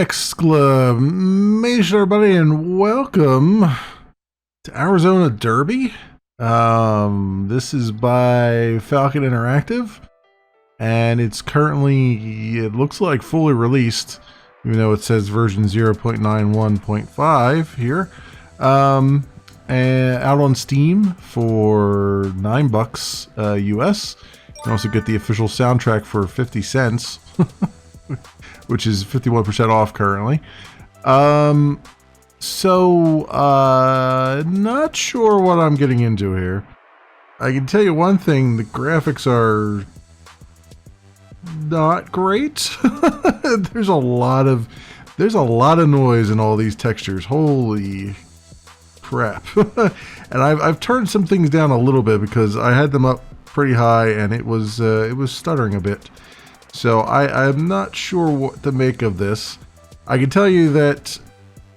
Exclamation, everybody, and welcome to Arizona Derby. This is by Falcon Interactive, and it's currently, it looks like fully released, even though it says version 0.91.5 here. And out on Steam for $9 US. You can also get the official soundtrack for 50 cents. Which is 51% off currently. Not sure what I'm getting into here. I can tell you one thing, the graphics are not great. There's a lot of noise in all these textures. Holy crap. And I've turned some things down a little bit because I had them up pretty high and it was stuttering a bit. So I'm not sure what to make of this. I can tell you that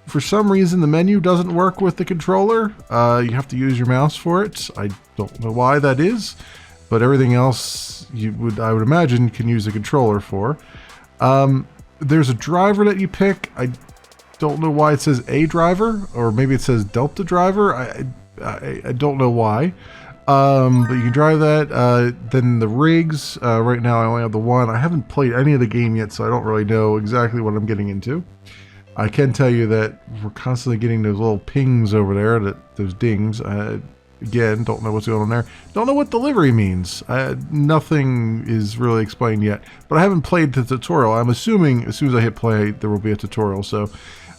for some reason the menu doesn't work with the controller. You have to use your mouse for it. I don't know why that is, but everything else I would imagine can use the controller for. There's a driver that you pick. I don't know why it says A driver, or maybe it says Delta driver. I don't know why. But you can drive that. Then the rigs, right now I only have the one. I haven't played any of the game yet, so I don't really know exactly what I'm getting into. I can tell you that we're constantly getting those little pings over there, those dings. Again, don't know what's going on there. Don't know what delivery means. Nothing is really explained yet, but I haven't played the tutorial. I'm assuming as soon as I hit play, there will be a tutorial. So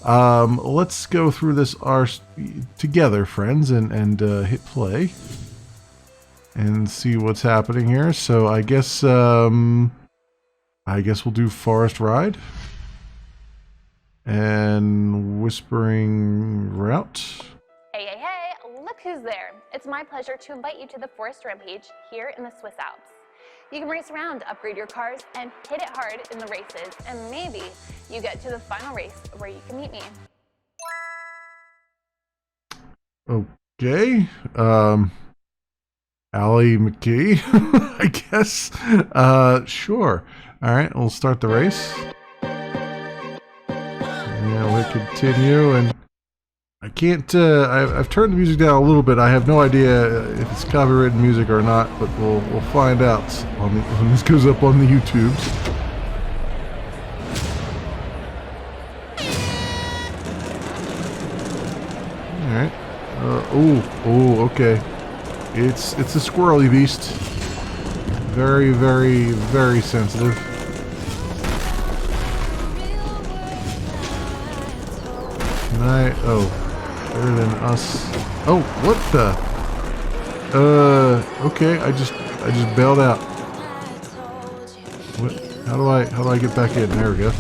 let's go through this together, friends, and hit play. And see what's happening here. So I guess we'll do Forest Ride and Whispering Route. Hey, hey, hey, look who's there. It's my pleasure to invite you to the Forest Rampage here in the Swiss Alps. You can race around, upgrade your cars, and hit it hard in the races, and maybe you get to the final race where you can meet me. Okay. Allie McKee, I guess. Sure. All right, we'll start the race. Yeah, we'll continue, and I can't. I've turned the music down a little bit. I have no idea if it's copyrighted music or not, but we'll find out when this goes up on the YouTubes. All right. Okay. It's a squirrely beast. Very, very, very sensitive. Can I? Oh, better than us. Oh, what the? Okay. I just bailed out. What? How do I get back in? There we go.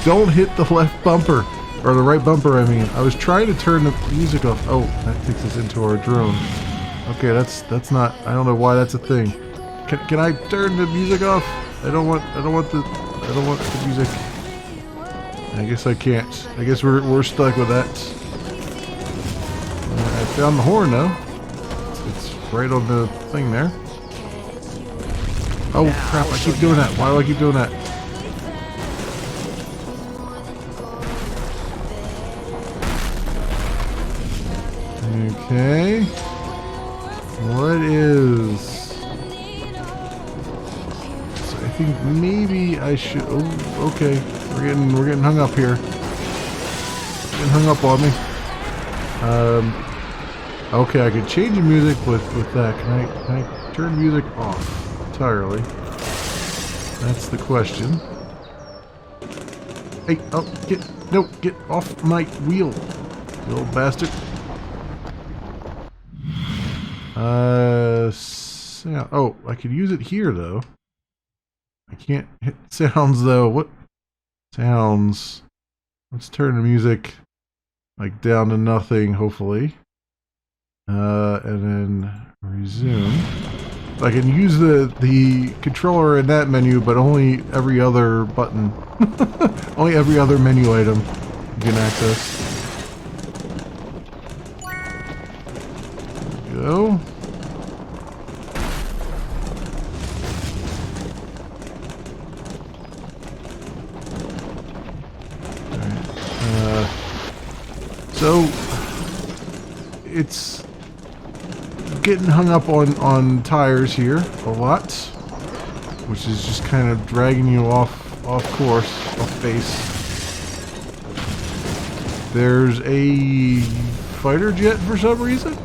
Don't hit the left bumper. Or the right bumper, I mean. I was trying to turn the music off. Oh, that takes us into our drone. Okay, that's not. I don't know why that's a thing. Can I turn the music off? I don't want the music. I guess I can't. I guess we're stuck with that. I found the horn though. It's right on the thing there. Oh crap! I keep doing that. Why do I keep doing that? Okay. What is... So I think maybe I should... Oh, okay. We're getting hung up here. Getting hung up on me. Okay, I could change the music with that. Can I turn music off entirely? That's the question. Hey, oh, get off my wheel, you little bastard. Oh, I could use it here though. I can't hit sounds though. What sounds? Let's turn the music like down to nothing, hopefully. And then resume. I can use the controller in that menu, but only every other button. Only every other menu item you can access. There we go. So it's getting hung up on tires here a lot, which is just kind of dragging you off course, off base. There's a fighter jet for some reason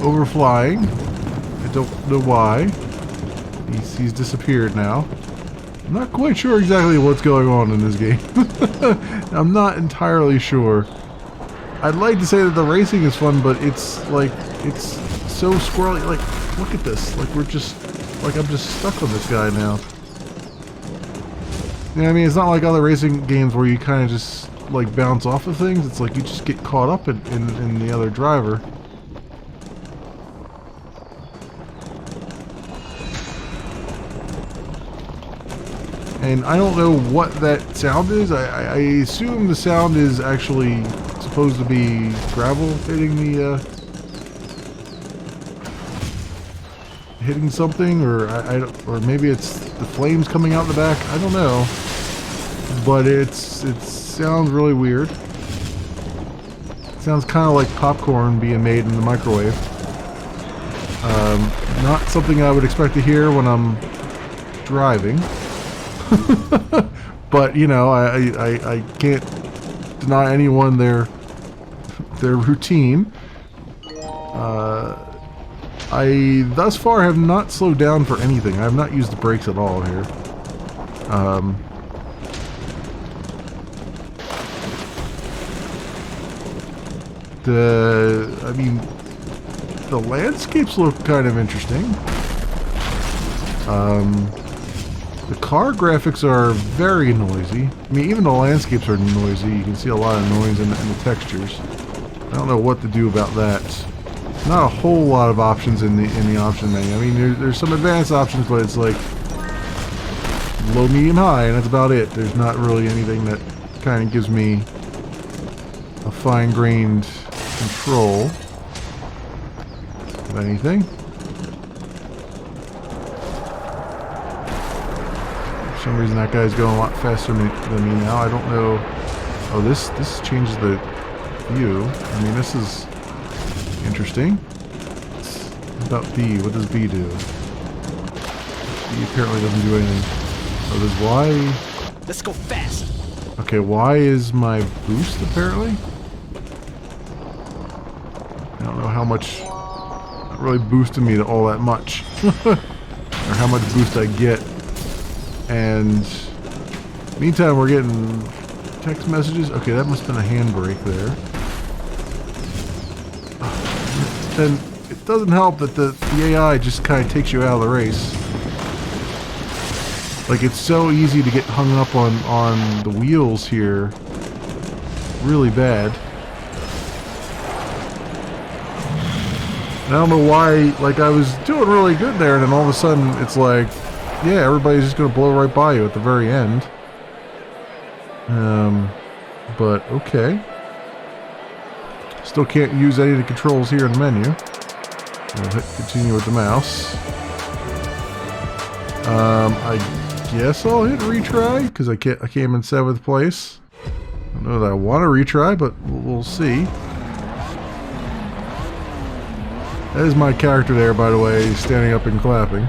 overflying. I don't know why. He's disappeared now. I'm not quite sure exactly what's going on in this game. I'm not entirely sure. I'd like to say that the racing is fun, but it's like, it's so squirrely. Like, look at this. Like, I'm just stuck on this guy now. You know what I mean? It's not like other racing games where you kind of just, like, bounce off of things. It's like you just get caught up in the other driver. And I don't know what that sound is. I assume the sound is actually supposed to be gravel hitting the hitting something, or or maybe it's the flames coming out the back. I don't know, but it sounds really weird. It sounds kind of like popcorn being made in the microwave. Not something I would expect to hear when I'm driving. But you know, I can't deny anyone their routine. I thus far have not slowed down for anything. I have not used the brakes at all here. I mean, the landscapes look kind of interesting. The car graphics are very noisy. I mean, even the landscapes are noisy. You can see a lot of noise in the textures. I don't know what to do about that. Not a whole lot of options in the option menu. I mean, there's some advanced options, but it's like low, medium, high, and that's about it. There's not really anything that kind of gives me a fine-grained control of anything. For some reason that guy's going a lot faster than me now. I don't know. Oh, this changes the view. I mean, this is interesting. What about B? What does B do? B apparently doesn't do anything. Oh, does Y? Let's go fast. Okay, Y is my boost apparently. I don't know how much. Not really boosted me to all that much, or how much boost I get. And meantime, we're getting text messages. Okay, that must have been a handbrake there. And it doesn't help that the AI just kind of takes you out of the race. Like, it's so easy to get hung up on the wheels here. Really bad. And I don't know why, like, I was doing really good there, and then all of a sudden it's like, yeah, everybody's just gonna blow right by you at the very end. But okay. Still can't use any of the controls here in the menu. We'll hit continue with the mouse. I guess I'll hit retry because I came in 7th place. I don't know that I want to retry, but we'll see. That is my character there, by the way, standing up and clapping.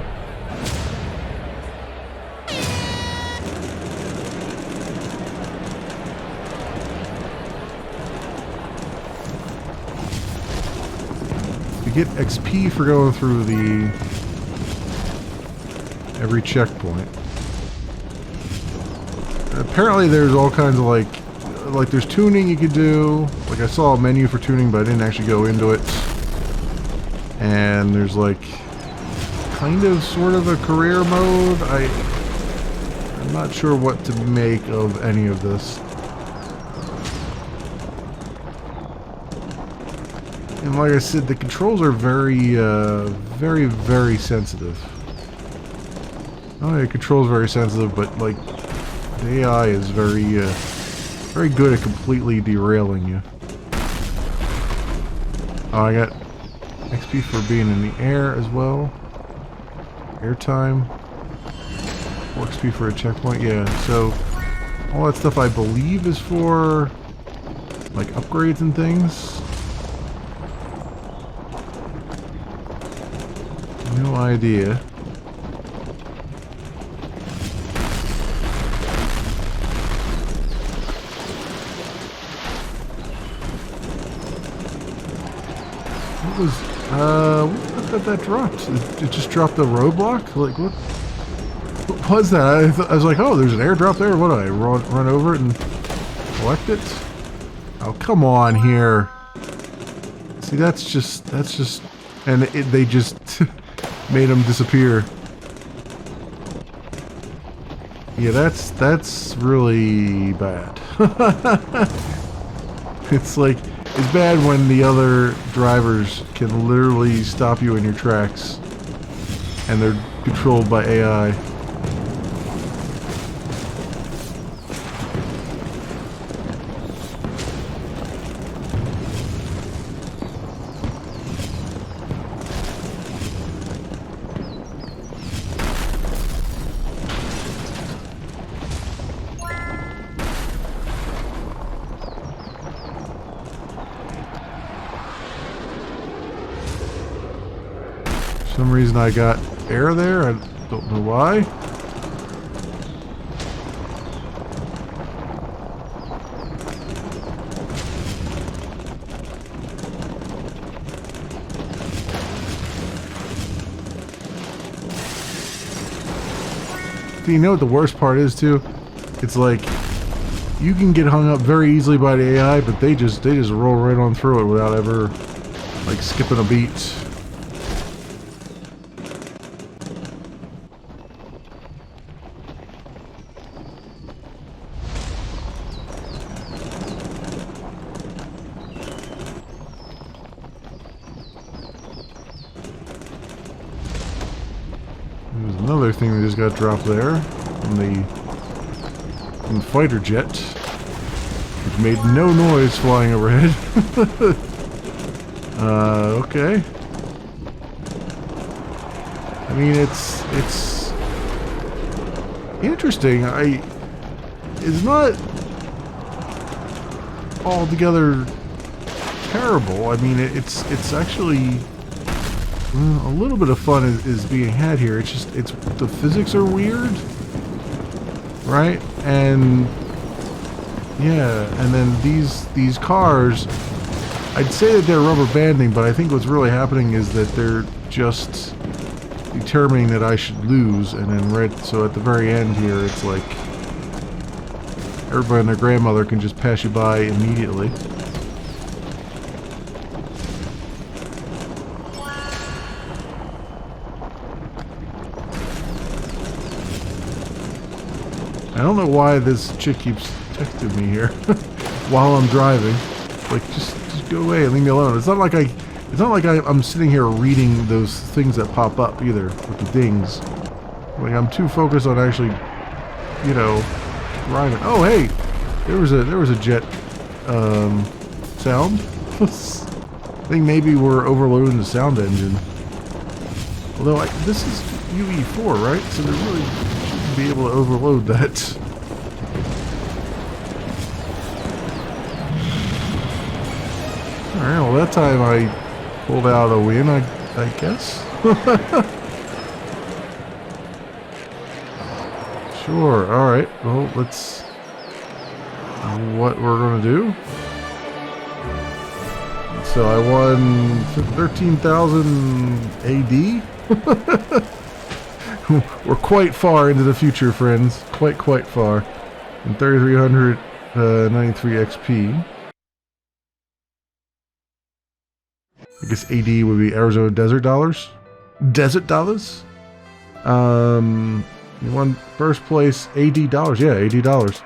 Get XP for going through every checkpoint. Apparently there's all kinds of like there's tuning you could do. Like I saw a menu for tuning, but I didn't actually go into it. And there's like kind of sort of a career mode. I'm not sure what to make of any of this. And like I said, the controls are very, very sensitive. Oh, the controls very sensitive, but like the AI is very good at completely derailing you. Oh, I got XP for being in the air as well. Airtime. 4 XP for a checkpoint. Yeah. So all that stuff I believe is for like upgrades and things? No idea. What was, what that dropped? It just dropped a roadblock? Like, what was that? I was like, oh, there's an airdrop there? What do I run over it and collect it? Oh, come on here. See, that's just, and they just made them disappear. Yeah, that's really bad. It's like, it's bad when the other drivers can literally stop you in your tracks and they're controlled by AI. For some reason I got air there, I don't know why. You know what the worst part is too? It's like you can get hung up very easily by the AI, but they just roll right on through it without ever like skipping a beat. There's another thing that just got dropped there from the fighter jet, which made no noise flying overhead. Okay. I mean, it's interesting. It's not altogether terrible. I mean, it's actually. A little bit of fun is being had here. It's the physics are weird, right? And yeah, and then these cars, I'd say that they're rubber banding, but I think what's really happening is that they're just determining that I should lose, and then so at the very end here, it's like everybody and their grandmother can just pass you by immediately. I don't know why this chick keeps texting me here while I'm driving. Like, just go away and leave me alone. It's not like I'm sitting here reading those things that pop up either with the dings. Like, I'm too focused on actually, you know, driving. Oh, hey, there was a jet sound. I think maybe we're overloading the sound engine. Although this is UE4, right? So they really shouldn't be able to overload that. Alright, well that time I pulled out a win, I guess. Sure, alright. Well, let's... what we're gonna do. So I won 13,000 AD. We're quite far into the future, friends. Quite far. And 3,393 XP. I guess AD would be Arizona Desert Dollars. Desert Dollars? You won first place, AD dollars. Yeah, AD dollars.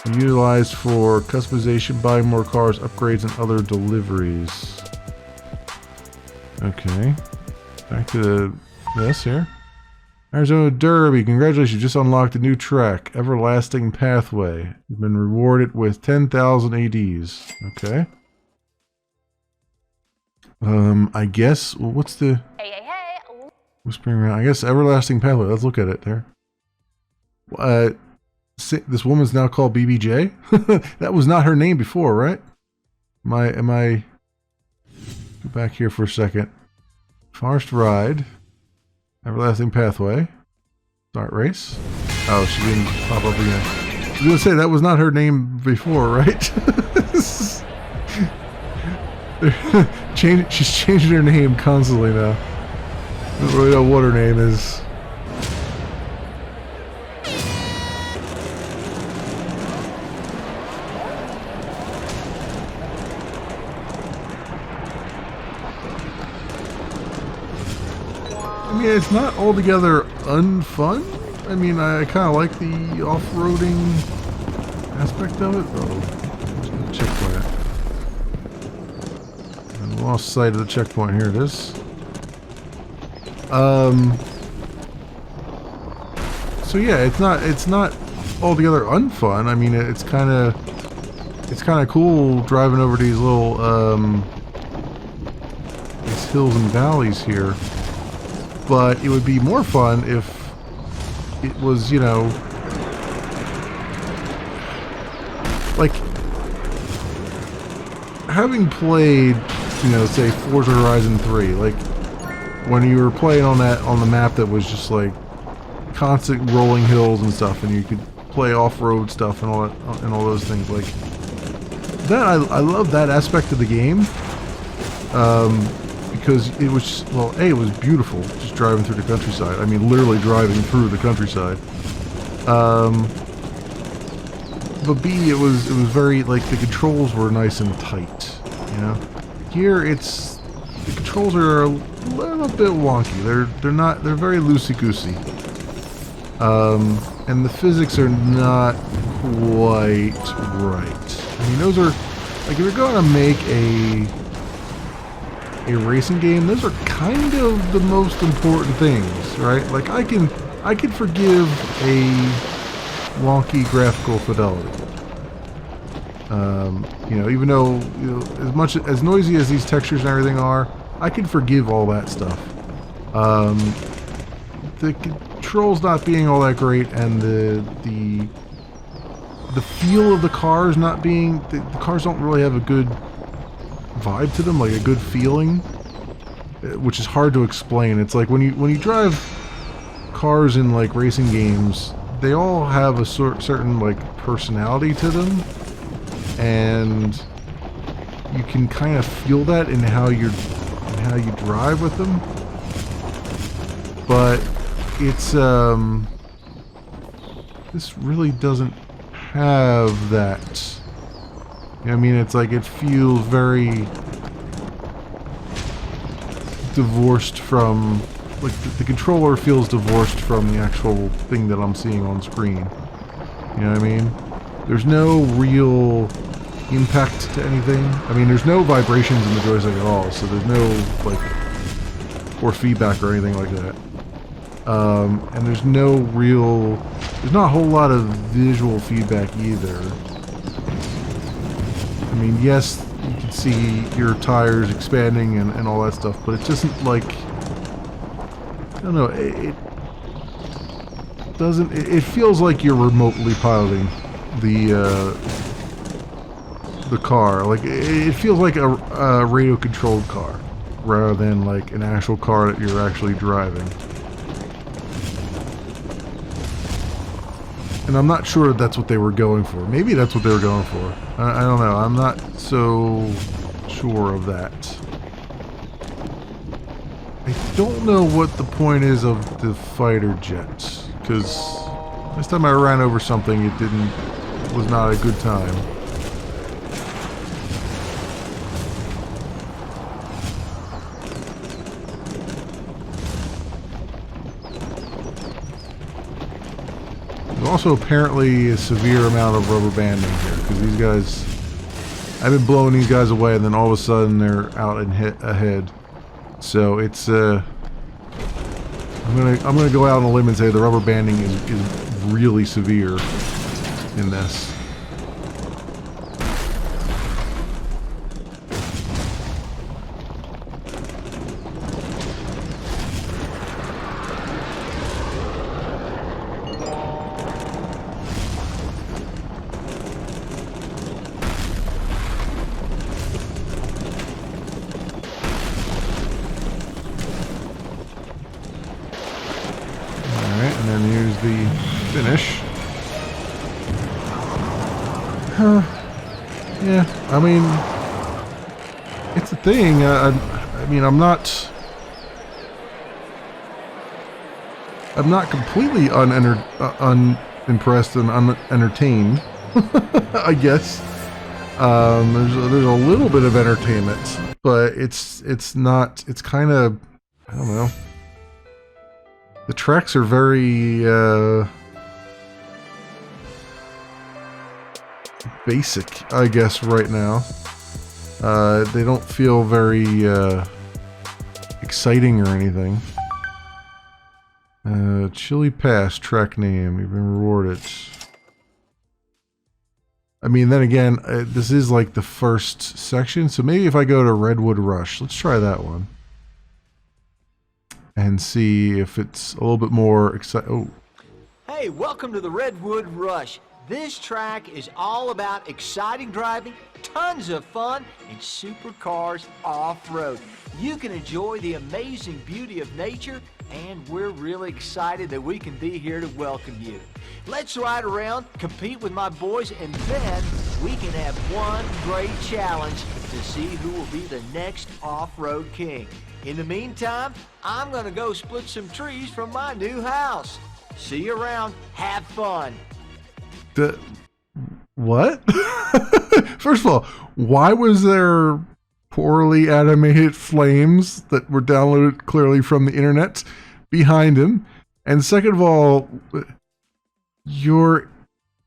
Utilized for customization, buying more cars, upgrades, and other deliveries. Okay. Back to this here. Arizona Derby. Congratulations, you just unlocked a new track. Everlasting Pathway. You've been rewarded with 10,000 ADs. Okay. I guess, well, what's the... Hey. Whispering around. I guess Everlasting Pathway. Let's look at it there. This woman's now called BBJ? That was not her name before, right? Am I go back here for a second. Forest Ride. Everlasting Pathway. Start race. Oh, she didn't pop up again. I was gonna say that was not her name before, right? She's changing her name constantly now. I don't really know what her name is. I mean, it's not altogether unfun. I mean, I kind of like the off-roading aspect of it. Oh, there's no checkpoint. I lost sight of the checkpoint. Here it is. So yeah, it's not altogether unfun. I mean, it's kind of cool driving over these little these hills and valleys here. But it would be more fun if it was, you know, like having played, you know, say Forza Horizon 3, like when you were playing on the map that was just like constant rolling hills and stuff, and you could play off-road stuff and all that, and all those things like that. I love that aspect of the game. Because it was, well, A, it was beautiful just driving through the countryside. I mean, literally driving through the countryside. But B, it was very, like, the controls were nice and tight, you know? Here, the controls are a little bit wonky. They're very loosey-goosey. And the physics are not quite right. I mean, those are, like, if you're going to make a racing game, those are kind of the most important things, right? Like I can forgive a wonky graphical fidelity. You know, even though, you know, as much as noisy as these textures and everything are, I can forgive all that stuff. The controls not being all that great, and the feel of the cars not being, the cars don't really have a good vibe to them, like a good feeling, which is hard to explain. It's like when you drive cars in like racing games, they all have a certain like personality to them, and you can kind of feel that in how you drive with them. But it's this really doesn't have that. I mean, it's like it feels very divorced from, like the controller feels divorced from the actual thing that I'm seeing on screen. You know what I mean? There's no real impact to anything. I mean, there's no vibrations in the joystick at all, so there's no like force feedback or anything like that. And there's not a whole lot of visual feedback either. I mean, yes, you can see your tires expanding and all that stuff, but it doesn't like, I don't know, it doesn't, it feels like you're remotely piloting the car. Like, it feels like a radio-controlled car, rather than like an actual car that you're actually driving. And I'm not sure that's what they were going for. Maybe that's what they were going for. I don't know. I'm not so sure of that. I don't know what the point is of the fighter jets, because last time I ran over something, it was not a good time. Also, apparently a severe amount of rubber banding here, because these guys, I've been blowing these guys away, and then all of a sudden they're out and hit ahead. So it's I'm gonna go out on a limb and say the rubber banding is really severe in this. Yeah, I mean, it's a thing. I mean, I'm not completely unimpressed and unentertained. I guess there's a little bit of entertainment, but it's not. It's kind of, I don't know. The tracks are very basic, I guess, right now. They don't feel very exciting or anything. Chili Pass track name. You've been rewarded. I mean, then again, this is like the first section, so maybe if I go to Redwood Rush, let's try that one. And see if it's a little bit more exciting. Oh. Hey, welcome to the Redwood Rush. This track is all about exciting driving, tons of fun, and supercars off-road. You can enjoy the amazing beauty of nature, and we're really excited that we can be here to welcome you. Let's ride around, compete with my boys, and then we can have one great challenge to see who will be the next off-road king. In the meantime, I'm gonna go split some trees from my new house. See you around. Have fun. What? First of all, why was there poorly animated flames that were downloaded clearly from the internet behind him? And second of all, you're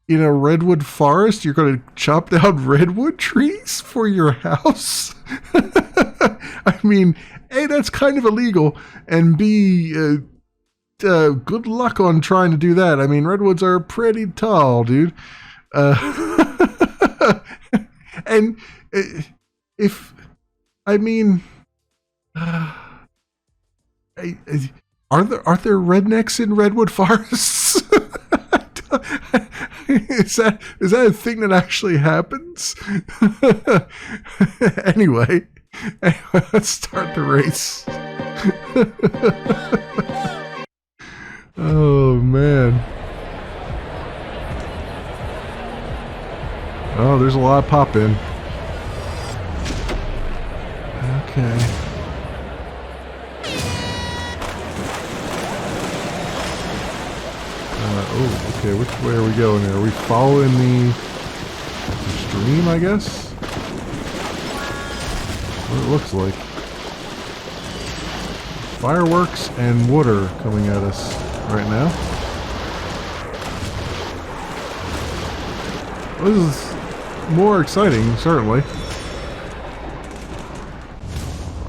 in a redwood forest? You're going to chop down redwood trees for your house? I mean, A, that's kind of illegal, and B, good luck on trying to do that. I mean, redwoods are pretty tall, dude. And if, I mean, aren't there rednecks in redwood forests? Is that a thing that actually happens? Anyway, let's start the race. Oh man. Oh, there's a lot of pop in. Okay. Oh, okay. Which way are we going here? Are we following the stream, I guess? What it looks like. Fireworks and water coming at us right now. This is more exciting, certainly.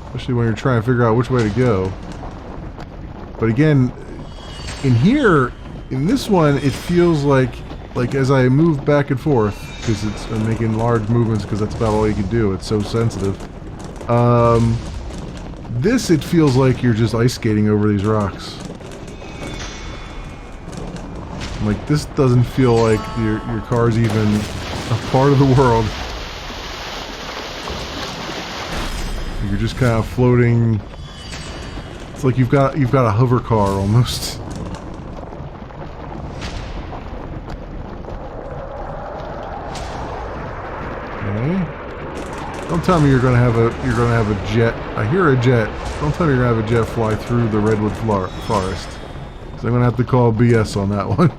Especially when you're trying to figure out which way to go. But again, in here, in this one, it feels like as I move back and forth, because I'm making large movements because that's about all you can do. It's so sensitive. This, it feels like you're just ice skating over these rocks. Like, this doesn't feel like your car's even a part of the world. You're just kind of floating. It's like you've got a hover car almost. Okay. Don't tell me you're gonna have a jet. I hear a jet. Don't tell me you're gonna have a jet fly through the redwood forest. So I'm gonna have to call BS on that one.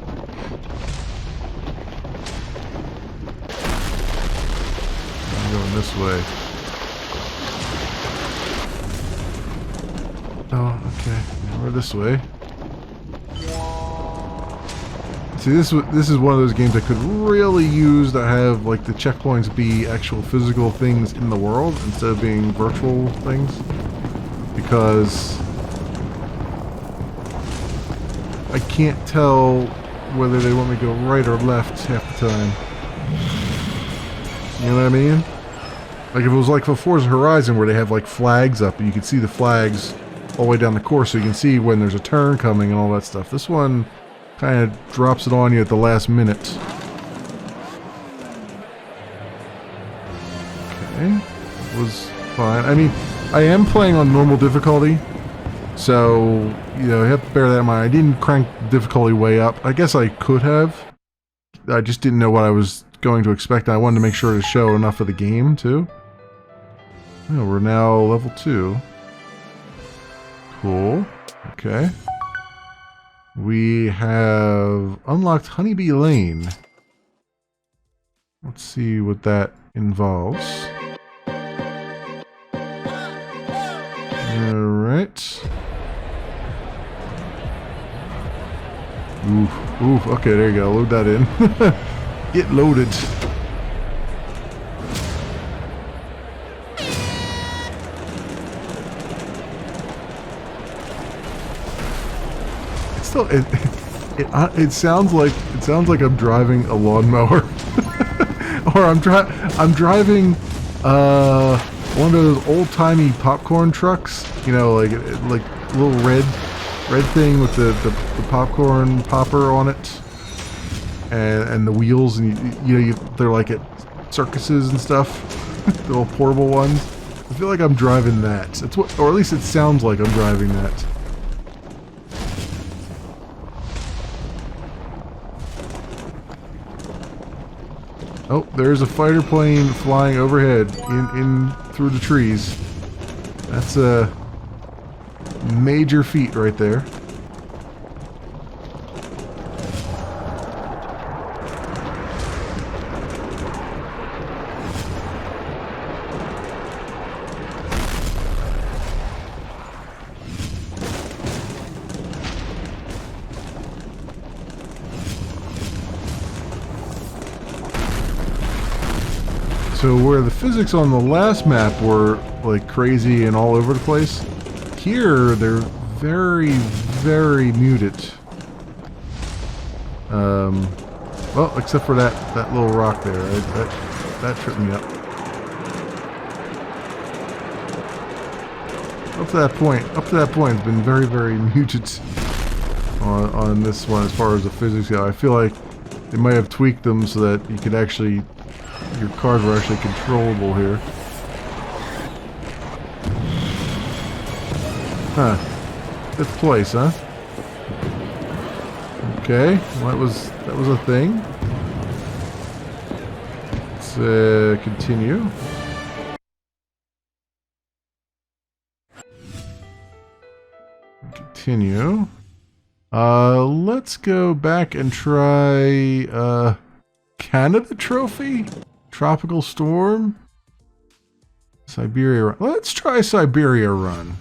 I'm going this way. Oh, okay. Now we're this way. See, this is one of those games I could really use to have like the checkpoints be actual physical things in the world instead of being virtual things, because I can't tell whether they want me to go right or left half the time. You know what I mean? Like if it was like for Forza Horizon where they have like flags up and you can see the flags all the way down the course so you can see when there's a turn coming and all that stuff. This one kind of drops it on you at the last minute. Okay, that was fine. I mean, I am playing on normal difficulty, so, you know, you have to bear that in mind. I didn't crank the difficulty way up. I guess I could have. I just didn't know what I was going to expect. I wanted to make sure to show enough of the game, too. Oh, we're now level 2. Cool. Okay. We have unlocked Honeybee Lane. Let's see what that involves. Alright. Oof. Okay, there you go. Load that in. Get loaded. It sounds like I'm driving a lawnmower, or I'm driving one of those old timey popcorn trucks. You know, like little red thing with the popcorn popper on it, and the wheels, and they're like at circuses and stuff, the little portable ones. I feel like I'm driving that. That's what, or at least it sounds like I'm driving that. Oh, there's a fighter plane flying overhead in through the trees. That's a major feat right there. So where the physics on the last map were like crazy and all over the place, here they're very, very muted. Well, except for that little rock there, that tripped me up. Up to that point, it's been very, very muted on this one as far as the physics go. I feel like they might have tweaked them so that you could actually. Your cars were actually controllable here. Huh. 5th place, huh? Okay. Well, that was a thing. Let's continue. Continue. Let's go back and try Canada Trophy? Tropical Storm? Siberia Run. Let's try Siberia Run.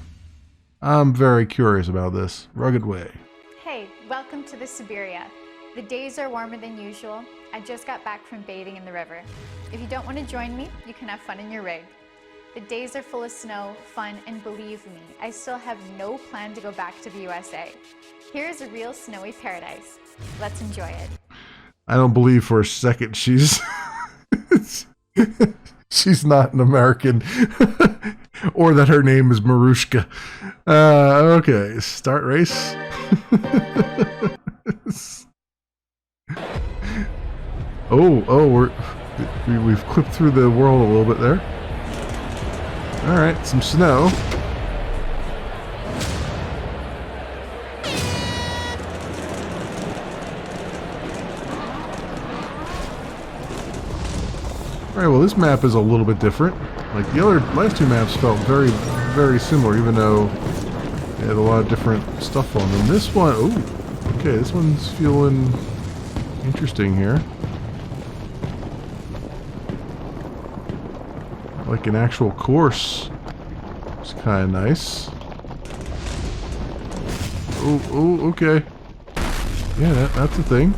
I'm very curious about this. Rugged Way. Hey, welcome to the Siberia. The days are warmer than usual. I just got back from bathing in the river. If you don't want to join me, you can have fun in your rig. The days are full of snow, fun, and believe me, I still have no plan to go back to the USA. Here is a real snowy paradise. Let's enjoy it. I don't believe for a second she's she's not an American or that her name is Marushka. Okay, start race. We've clipped through the world a little bit there. All right, some snow. Alright, well this map is a little bit different. Like the last 2 maps felt very, very similar, even though they had a lot of different stuff on them. This one, okay, this one's feeling interesting here. Like an actual course. It's kind of nice. Okay. Yeah, that's a thing.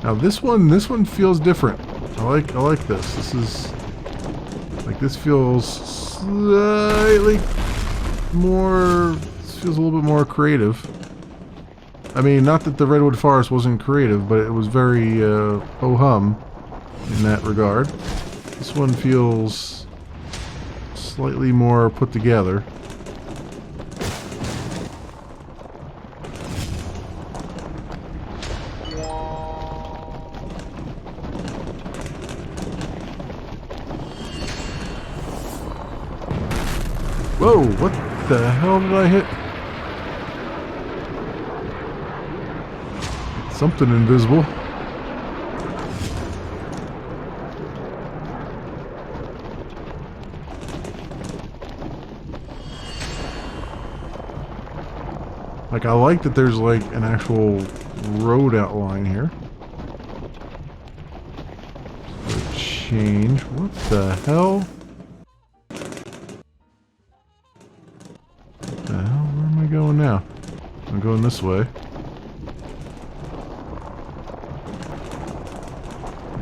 Now this one feels different. I like this. This feels slightly more. This feels a little bit more creative. I mean, not that the Redwood Forest wasn't creative, but it was very ho-hum in that regard. This one feels slightly more put together. Whoa, what the hell did I hit? something invisible. Like, I like that there's like an actual road outline here. Change. What the hell? What the hell? Where am I going now? I'm going this way.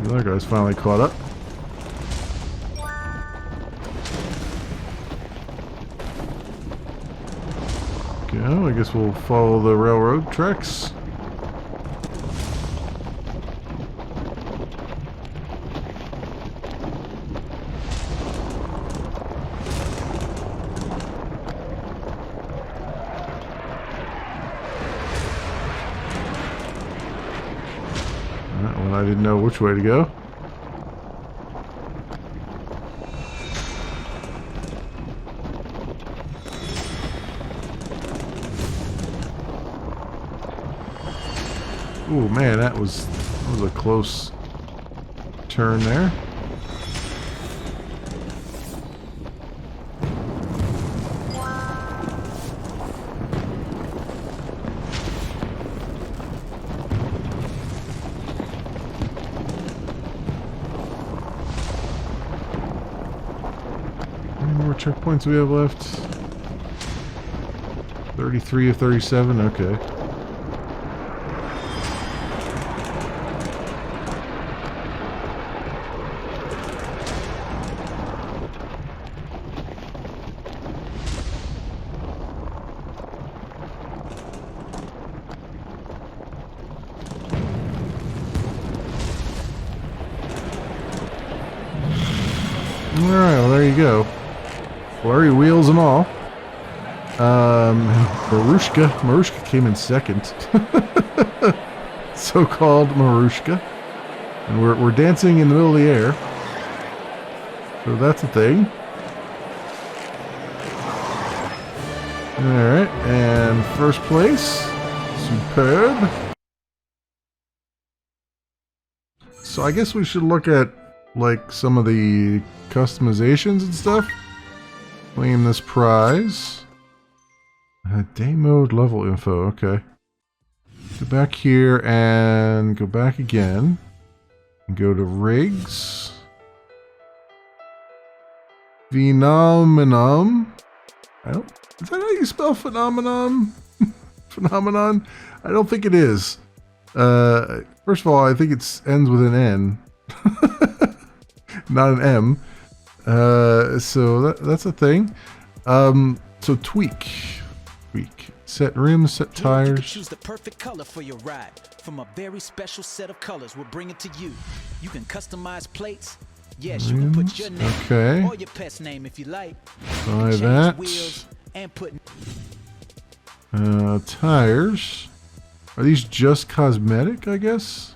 The other guy's finally caught up. Go. I guess we'll follow the railroad tracks. That one I didn't know which way to go. Oh man, that was a close turn there. How many more checkpoints do we have left? 33 of 37, okay. Alright, well there you go. Blurry wheels and all. Marushka came in second. So-called Marushka. And we're dancing in the middle of the air. So that's a thing. Alright, and first place. Superb. So I guess we should look at like some of the customizations and stuff. Claim this prize. Day mode level info, okay. Go back here and go back again. And go to rigs. Phenomenon. Is that how you spell phenomenon? Phenomenon? I don't think it is. First of all, I think it ends with an N. Not an M. So that's a thing. So tweak. Set rims, set tires. You can choose the perfect color for your ride. From a very special set of colors we'll bring it to you. You can customize plates. Yes, you can put your name or your pet's name if you like. Buy that. Wheels and put tires. Are these just cosmetic, I guess?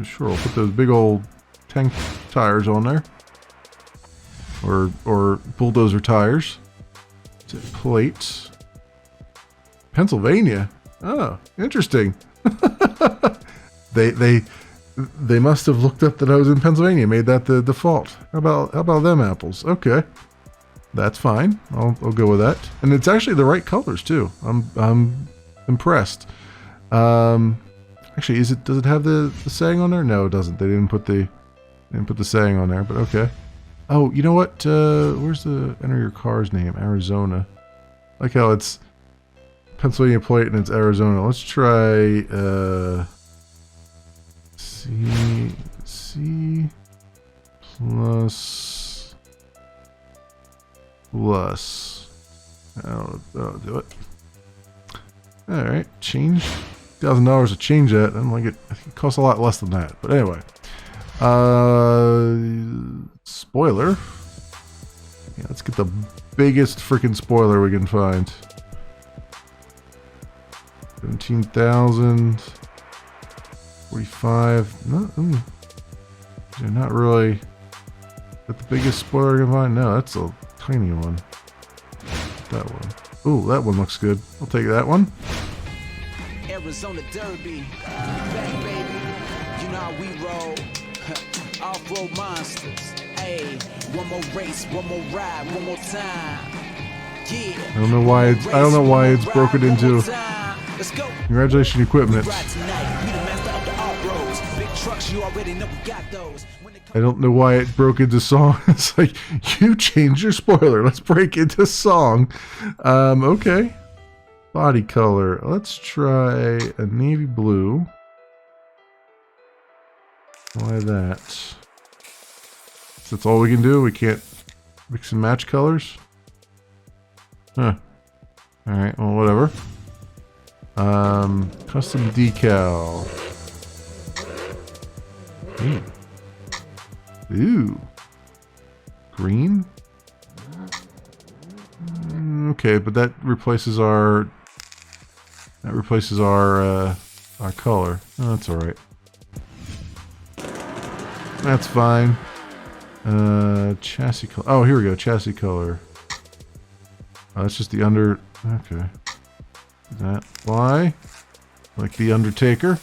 Sure, I'll put those big old tank tires on there. Or bulldozer tires. Plates. Pennsylvania. Oh, interesting. They must have looked up that I was in Pennsylvania, made that the default. How about them apples? Okay. That's fine. I'll go with that. And it's actually the right colors too. I'm impressed. Actually, does it have the saying on there? No, it doesn't. They didn't put the saying on there, but okay. Oh, you know what? Where's the enter your car's name? Arizona. Like how it's Pennsylvania plate and it's Arizona. Let's try C plus. I'll do it. All right, change $1,000 to change that. I don't like it. It costs a lot less than that. But anyway, spoiler. Yeah, let's get the biggest freaking spoiler we can find. 17,000. 45. Not really. Is that the biggest spoiler we can find? No, that's a tiny one. That one. Ooh, that one looks good. I'll take that one. Arizona Derby. We back, baby. You know how we roll. Off-road monsters. Hey, one more race, one more ride, one more time. Yeah. I don't know why it's broken into. Let's go. Congratulations, equipment. I don't know why it broke into song. It's like, you changed your spoiler. Let's break into song. Okay. Body color. Let's try a navy blue. Why that? That's all we can do? We can't mix and match colors? Huh. Alright, well, whatever. Custom decal. Ooh. Green? Okay, but that replaces our color. Oh, that's alright. That's fine. Chassis color. Oh, here we go. Chassis color. Oh, that's just the under. Okay. That fly. Like the Undertaker.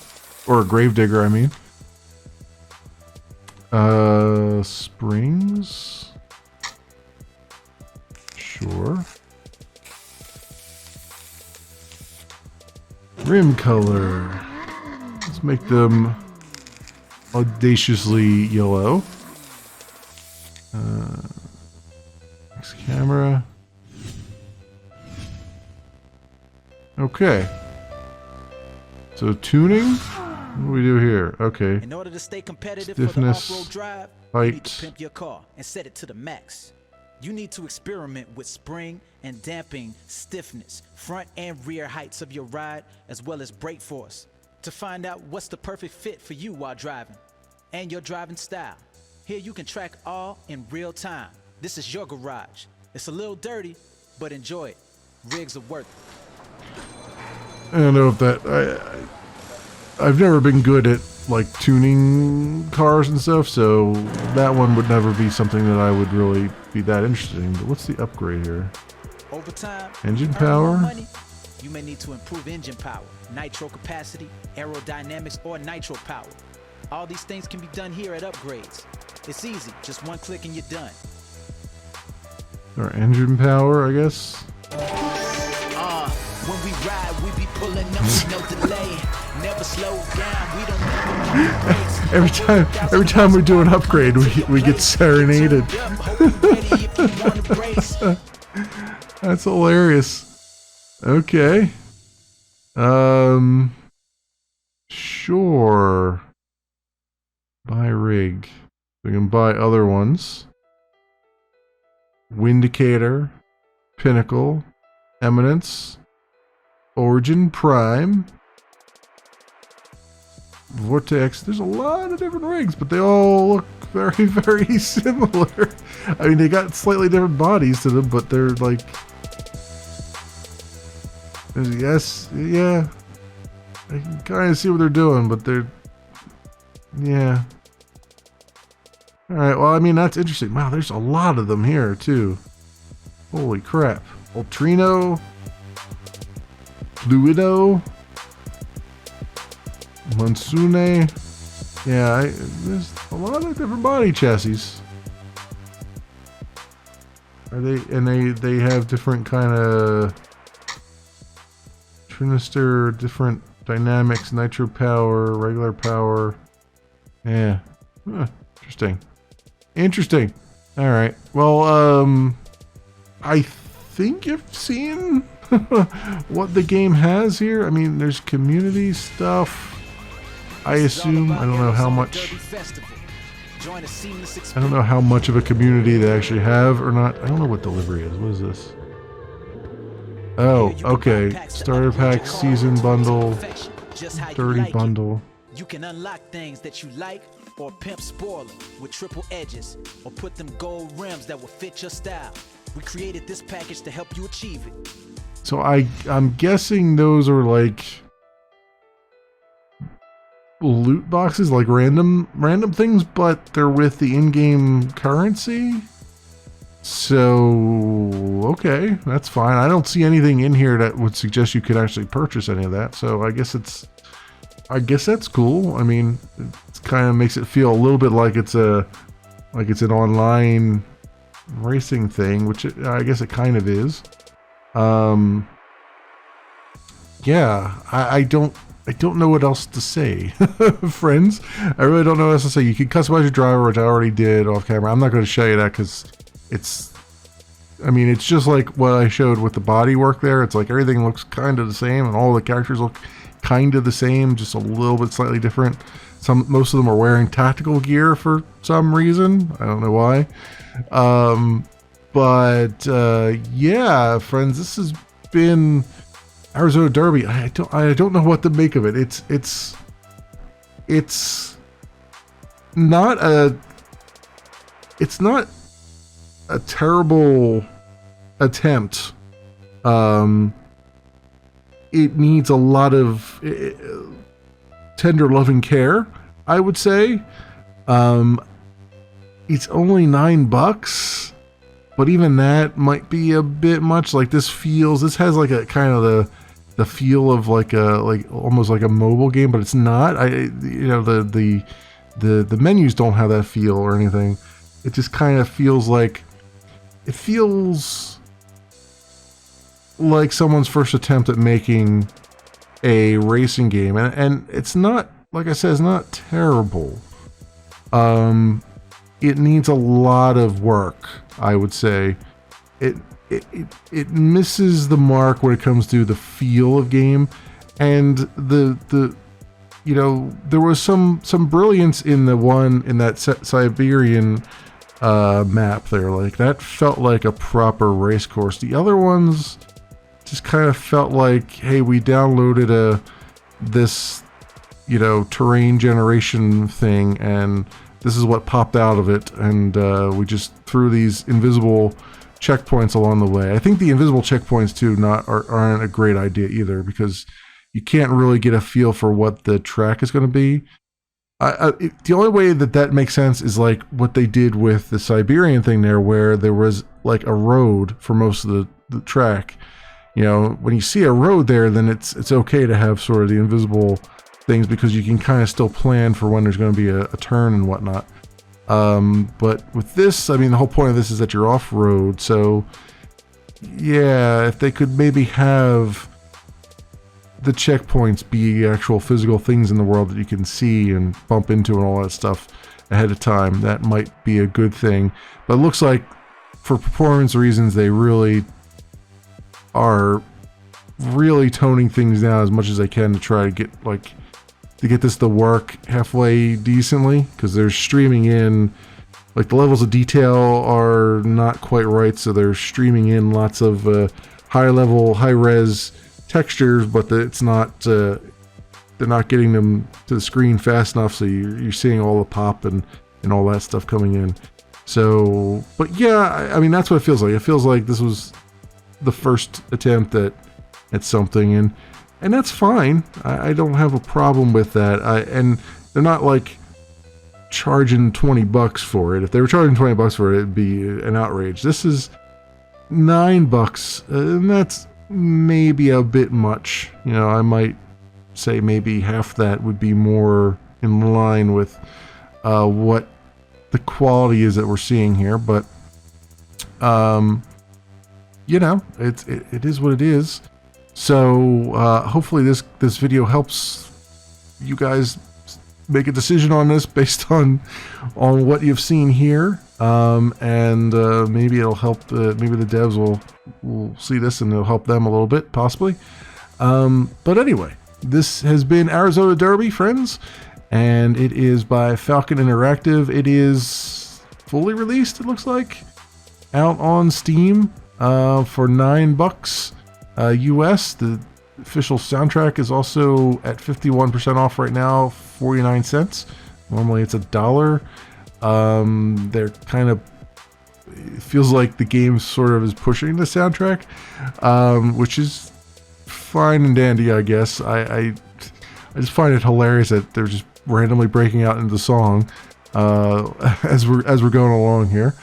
Or a Gravedigger, I mean. Springs. Sure. Rim color. Let's make them audaciously yellow. Next camera. Okay. So tuning. What do we do here? Okay. In order to stay competitive Stiffness, for the off-road drive, height. you need to pimp your car and set it to the max. You need to experiment with spring and damping stiffness, front and rear heights of your ride, as well as brake force, to find out what's the perfect fit for you while driving, and your driving style. Here you can track all in real time. This is your garage. It's a little dirty, but enjoy it. Rigs are worth it. I don't know if that... I've never been good at, like, tuning cars and stuff, so that one would never be something that I would really be that interested in. But what's the upgrade here? Over time, Engine to earn more power? money, you may need to improve engine power, nitro capacity, aerodynamics, or nitro power. All these things can be done here at Upgrades. It's easy, just one click and you're done. Or engine power, I guess? When we ride, we be pulling up with no delay. Never slow down, we don't never race. Every time we do an upgrade, we get serenaded. That's hilarious. Okay. Sure. Buy rig. We can buy other ones. Windicator, Pinnacle, Eminence, Origin Prime, Vortex. There's a lot of different rigs, but they all look very, very similar. I mean, they got slightly different bodies to them, but they're like... Yes, yeah. I can kind of see what they're doing, but they're... Yeah. Alright, well, I mean, that's interesting. Wow, there's a lot of them here, too. Holy crap. Ultrino. Fluido. Monsoon. Yeah, there's a lot of different body chassis. Are they... And they have different kind of... Trinister, different dynamics, nitro power, regular power. Yeah. Huh, interesting. Interesting. Alright. Well, I think you've seen what the game has here. I mean, there's community stuff. I assume. I don't know how much. I don't know how much of a community they actually have or not. I don't know what delivery is. What is this? Oh, okay. Starter pack, season bundle, 30 bundle. You can unlock things that you like or pimp spoiler with triple edges or put them gold rims that will fit your style. We created this package to help you achieve it. So I'm guessing those are like loot boxes, like random things, but they're with the in-game currency. So, okay, that's fine. I don't see anything in here that would suggest you could actually purchase any of that. So I guess that's cool. I mean, it kind of makes it feel a little bit like it's an online racing thing, which I guess it kind of is. Yeah, I don't know what else to say, friends. I really don't know what else to say. You can customize your driver, which I already did off camera. I'm not going to show you that because it's just like what I showed with the body work there. It's like everything looks kind of the same and all the characters look kind of the same, just a little bit slightly different. Most of them are wearing tactical gear for some reason. I don't know why. Yeah, friends, this has been Arizona Derby. I don't know what to make of it. It's not a terrible attempt. It needs a lot of tender loving care, I would say. It's only $9, but even that might be a bit much. Like this has like a kind of the feel of like almost like a mobile game, but it's not. The menus don't have that feel or anything. It just kind of feels like someone's first attempt at making a racing game, and it's not, like I said, it's not terrible. It needs a lot of work, I would say. It misses the mark when it comes to the feel of game, and there was some brilliance in that Siberian map there. Like that felt like a proper race course. The other ones just kind of felt like, hey, we downloaded this terrain generation thing, and this is what popped out of it, and we just threw these invisible checkpoints along the way. I think the invisible checkpoints too aren't a great idea either, because you can't really get a feel for what the track is going to be. The only way that makes sense is like what they did with the Siberian thing there, where there was like a road for most of the track. When you see a road there, then it's okay to have sort of the invisible things, because you can kind of still plan for when there's going to be a turn and whatnot. But with this, I mean, the whole point of this is that you're off-road, so yeah, if they could maybe have the checkpoints be actual physical things in the world that you can see and bump into and all that stuff ahead of time, that might be a good thing. But it looks like for performance reasons, they really are toning things down as much as they can to try to get this to work halfway decently, because they're streaming in, like, the levels of detail are not quite right, so they're streaming in lots of high-res textures, but it's not they're not getting them to the screen fast enough, so you're seeing all the pop and all that stuff coming in. So, but yeah, I mean, that's what it feels like. It feels like this was the first attempt at something, and that's fine. I don't have a problem with that. And they're not like charging $20 for it. If they were charging $20 for it, it'd be an outrage. This is $9, and that's maybe a bit much. I might say maybe half that would be more in line with what the quality is that we're seeing here. But it is what it is. So hopefully this video helps you guys make a decision on this based on what you've seen here, and maybe it'll help. Maybe the devs will see this and it'll help them a little bit, possibly. But anyway, this has been Arizona Derby, friends, and it is by Falcon Interactive. It is fully released, it looks like, out on Steam for $9 US. The official soundtrack is also at 51% off right now, 49 cents. Normally it's $1. They're kind of, it feels like the game sort of is pushing the soundtrack, which is fine and dandy, I guess. I just find it hilarious that they're just randomly breaking out into song as we're going along here.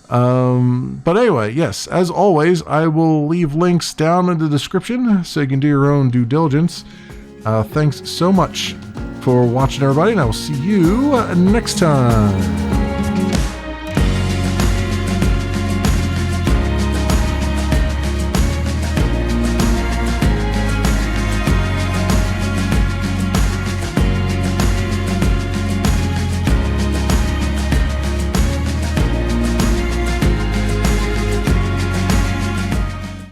But anyway, yes, as always, I will leave links down in the description so you can do your own due diligence. Thanks so much for watching, everybody, and I will see you next time.